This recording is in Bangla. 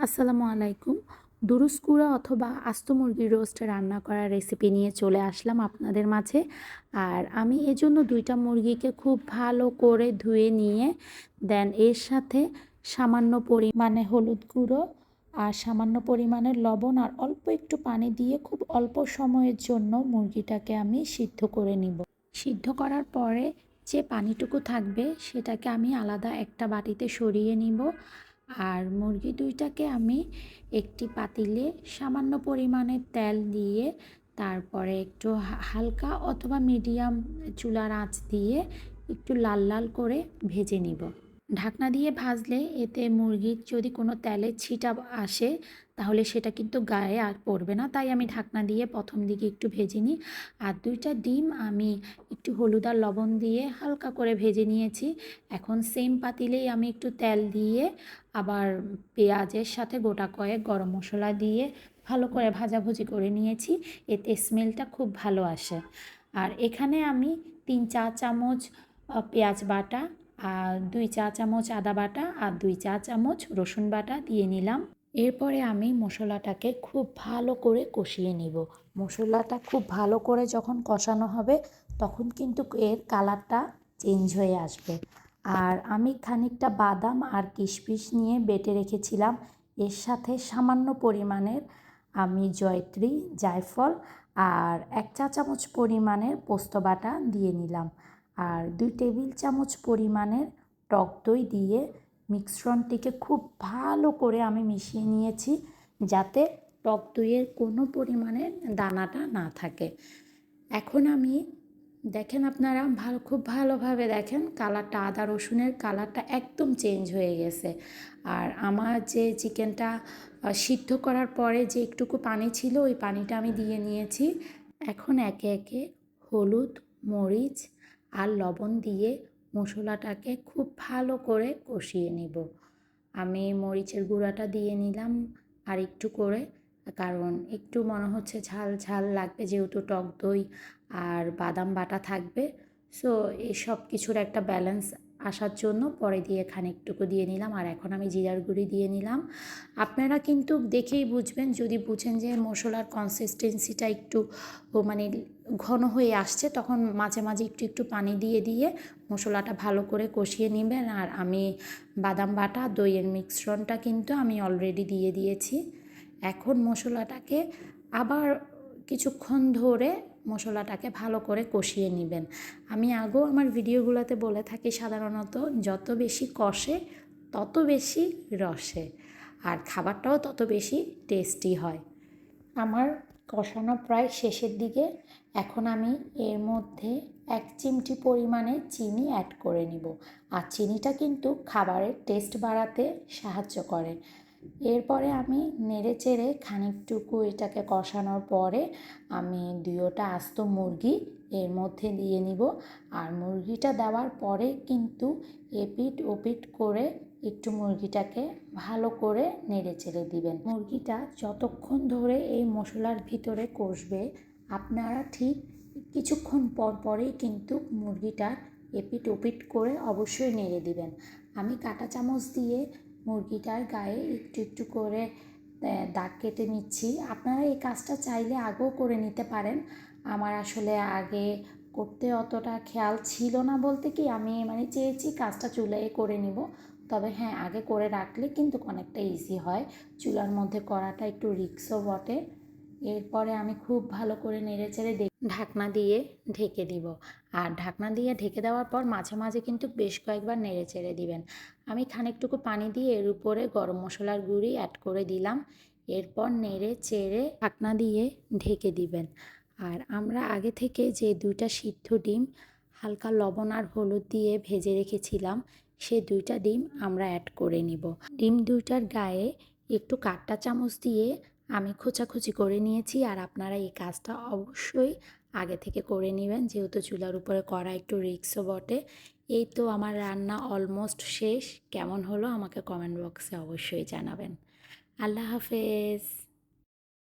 আসসালামু আলাইকুম। দুরুস্কুরা অথবা আস্ত মুরগির রোস্ট রান্না করার রেসিপি নিয়ে চলে আসলাম আপনাদের মাঝে। আর আমি এজন্য ২টা মুরগিকে খুব ভালো করে ধুয়ে নিয়ে দেন এর সাথে সামান্য পরিমাণে হলুদ গুঁড়ো আর সামান্য পরিমাণে লবণ আর অল্প একটু পানি দিয়ে খুব অল্প সময়ের জন্য মুরগিটাকে আমি সিদ্ধ করে নিব। সিদ্ধ করার পরে যে পানিটুকু থাকবে সেটাকে আমি আলাদা একটা বাটিতে সরিয়ে নিব। আর মুরগি দুইটাকে আমি একটি পাতিলে সামান্য পরিমাণে তেল দিয়ে তারপরে একটু হালকা অথবা মিডিয়াম চুলার আঁচ দিয়ে একটু লাল লাল করে ভেজে নিব। ঢাকনা দিয়ে ভাজলে এতে মুরগির যদি কোনো তেলের ছিটা আসে তাহলে সেটা কিন্তু গায়ে আর পড়বে না, তাই আমি ঢাকনা দিয়ে প্রথম দিকে একটু ভেজে নিই। আর 2টা ডিম আমি একটু হলুদ আর লবণ দিয়ে হালকা করে ভেজে নিয়েছি। এখন সেম পাতিলেই আমি একটু তেল দিয়ে আবার পেঁয়াজের সাথে গোটা কয়েক গরম মশলা দিয়ে ভালো করে ভাজাভুজি করে নিয়েছি, এতে স্মেলটা খুব ভালো আসে। আর এখানে আমি 3 চা চামচ পেঁয়াজ বাটা আর 2 চা চামচ আদা বাটা আর 2 চা চামচ রসুন বাটা দিয়ে নিলাম। এরপরে আমি মশলাটাকে খুব ভালো করে কষিয়ে নিব। মশলাটা খুব ভালো করে যখন কষানো হবে তখন কিন্তু এর কালারটা চেঞ্জ হয়ে আসবে। আর আমি খানিকটা বাদাম আর কিশমিশ নিয়ে বেটে রেখেছিলাম, এর সাথে সামান্য পরিমাণের আমি জয়ত্রী, জায়ফল আর 1 চা চামচ পরিমাণের পোস্ত বাটা দিয়ে নিলাম। আর 2 টেবিল চামচ পরিমাণের টক দই দিয়ে মিশ্রণটিকে খুব ভালো করে আমি মিশিয়ে নিয়েছি, যাতে টক দইয়ের কোনো পরিমাণে দানাটা না থাকে। এখন আমি দেখেন আপনারা খুব ভালোভাবে দেখেন কালারটা, আদা রসুনের কালারটা একদম চেঞ্জ হয়ে গেছে। আর আমার যে চিকেনটা সিদ্ধ করার পরে যে একটুকু পানি ছিল ওই পানিটা আমি দিয়ে নিয়েছি। এখন একে একে হলুদ, মরিচ আর লবণ দিয়ে মশলাটাকে খুব ভালো করে কষিয়ে নিব। আমি মরিচের গুঁড়াটা দিয়ে নিলাম আর একটু করে, কারণ একটু মনে হচ্ছে ঝাল ঝাল লাগবে যেহেতু টক দই আর বাদাম বাটা থাকবে। সো এই সব কিছুর একটা ব্যালেন্স আসার জন্য পরে দিয়ে খানিকটুকু দিয়ে নিলাম। আর এখন আমি জিরার গুঁড়ি দিয়ে নিলাম। আপনারা কিন্তু দেখেই বুঝবেন, যদি বুঝেন যে মশলার কনসিস্টেন্সিটা একটু মানে ঘন হয়ে আসছে তখন মাঝে মাঝে একটু একটু পানি দিয়ে দিয়ে মশলাটা ভালো করে কষিয়ে নেবেন। আর আমি বাদাম বাটা দইয়ের মিশ্রণটা কিন্তু আমি অলরেডি দিয়ে দিয়েছি। এখন মশলাটাকে আবার কিছুক্ষণ ধরে মশলাটাকে ভালো করে কষিয়ে নেবেন। আমি আগেও আমার ভিডিওগুলোতে বলে থাকি সাধারণত যত বেশি কষে তত বেশি রসে, আর খাবারটাও তত বেশি টেস্টি হয়। আমার কষানো প্রায় শেষের দিকে। এখন আমি এর মধ্যে 1 চিমটি পরিমাণে চিনি অ্যাড করে নিব। আর চিনিটা কিন্তু খাবারের টেস্ট বাড়াতে সাহায্য করে। এরপরে আমি নেড়ে চেড়ে খানিকটুকু এটাকে কষানোর পরে আমি 2টা আস্ত মুরগি এর মধ্যে দিয়ে নিব। আর মুরগিটা দেওয়ার পরে কিন্তু এপিট ওপিট করে একটু মুরগিটাকে ভালো করে নেড়ে চেড়ে দিবেন। মুরগিটা যতক্ষণ ধরে এই মশলার ভিতরে কষবে আপনারা ঠিক কিছুক্ষণ পর পরেই কিন্তু মুরগিটার এপিট ওপিট করে অবশ্যই নেড়ে দিবেন। আমি কাঁটা চামচ দিয়ে মুরগিটার গায়ে একটু একটু করে দাগ কেটে নিচ্ছি। আপনারা এই কাজটা চাইলে আগেও করে নিতে পারেন। আমার আসলে আগে করতে অতটা খেয়াল ছিল না, বলতে কি আমি চেয়েছি কাজটা চুলায় করে নিব। তবে হ্যাঁ, আগে করে রাখলে কিন্তু অনেকটা ইজি হয়। চুলার মধ্যে করাটা একটু রিস্কও বটে। এরপরে আমি খুব ভালো করে নেড়েচেড়ে ঢাকনা দিয়ে ঢেকে দিব। আর ঢাকনা দিয়ে ঢেকে দেওয়ার পর মাঝে মাঝে কিন্তু বেশ কয়েকবার নেড়েচেড়ে দিবেন। আমি খানিকটুকু পানি দিয়ে এর উপরে গরম মশলার গুঁড়ি অ্যাড করে দিলাম। এরপর নেড়ে চেড়ে ঢাকনা দিয়ে ঢেকে দিবেন। আর আমরা আগে থেকে যে 2টা সিদ্ধ ডিম হালকা লবণ আর হলুদ দিয়ে ভেজে রেখেছিলাম সেই 2টা ডিম আমরা অ্যাড করে নিব। ডিম 2টার গায়ে একটু কাঁটা চামচ দিয়ে আমি খোঁচাখুচি করে নিয়েছি। আর আপনারা এই কাজটা অবশ্যই আগে থেকে করে নেবেন, যেহেতু চুলার উপরে করা একটু রিস্কও বটে। এই তো আমার রান্না অলমোস্ট শেষ। কেমন হলো আমাকে কমেন্ট বক্সে অবশ্যই জানাবেন। আল্লাহ হাফেজ।